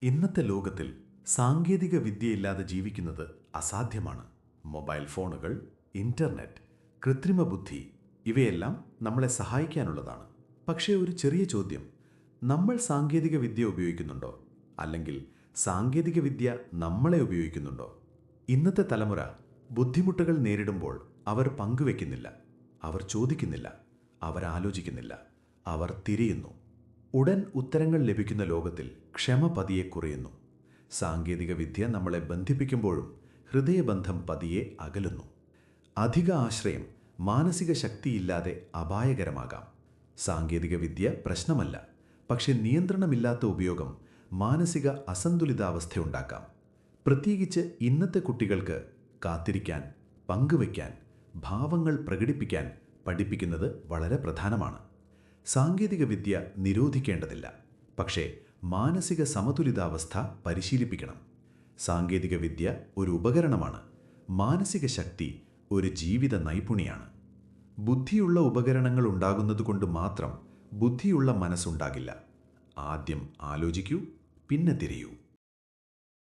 ഇന്നത്തെ ലോകത്തിൽ സാങ്കേതിക വിദ്യയില്ലാതെ ജീവിക്കുന്നത് അസാധ്യമാണ്. മൊബൈൽ ഫോണുകൾ, ഇന്റർനെറ്റ്, കൃത്രിമ ബുദ്ധി ഇവയെല്ലാം നമ്മളെ സഹായിക്കാനുള്ളതാണ്. പക്ഷേ ഒരു ചെറിയ ചോദ്യം: നമ്മൾ സാങ്കേതിക വിദ്യ ഉപയോഗിക്കുന്നുണ്ടോ? അല്ലെങ്കിൽ സാങ്കേതിക വിദ്യ നമ്മളെ ഉപയോഗിക്കുന്നുണ്ടോ? ഇന്നത്തെ തലമുറ ബുദ്ധിമുട്ടുകൾ നേരിടുമ്പോൾ അവർ പങ്കുവെക്കുന്നില്ല, അവർ ചോദിക്കുന്നില്ല, അവർ ആലോചിക്കുന്നില്ല, അവർ തിരയുന്നു. ഉടൻ ഉത്തരങ്ങൾ ലഭിക്കുന്ന ലോകത്തിൽ ക്ഷമ പതിയെ കുറയുന്നു. സാങ്കേതിക വിദ്യ നമ്മളെ ബന്ധിപ്പിക്കുമ്പോഴും ഹൃദയബന്ധം പതിയെ അകലുന്നു. അധിക ആശ്രയം മാനസിക ശക്തിയില്ലാതെ അപായകരമാകാം. സാങ്കേതിക വിദ്യ പ്രശ്നമല്ല, പക്ഷെ നിയന്ത്രണമില്ലാത്ത ഉപയോഗം മാനസിക അസന്തുലിതാവസ്ഥയുണ്ടാക്കാം. പ്രത്യേകിച്ച് ഇന്നത്തെ കുട്ടികൾക്ക് കാത്തിരിക്കാൻ, പങ്കുവയ്ക്കാൻ, ഭാവങ്ങൾ പ്രകടിപ്പിക്കാൻ പഠിപ്പിക്കുന്നത് വളരെ പ്രധാനമാണ്. സാങ്കേതിക വിദ്യ നിരോധിക്കേണ്ടതില്ല, പക്ഷേ മാനസിക സമതുലിതാവസ്ഥ പരിശീലിപ്പിക്കണം. സാങ്കേതിക വിദ്യ ഒരു ഉപകരണമാണ്, മാനസിക ശക്തി ഒരു ജീവിത നൈപുണിയാണ്. ബുദ്ധിയുള്ള ഉപകരണങ്ങൾ ഉണ്ടാകുന്നതുകൊണ്ട് മാത്രം ബുദ്ധിയുള്ള മനസ്സുണ്ടാകില്ല. ആദ്യം ആലോചിക്കൂ, പിന്നെ തിരയൂ.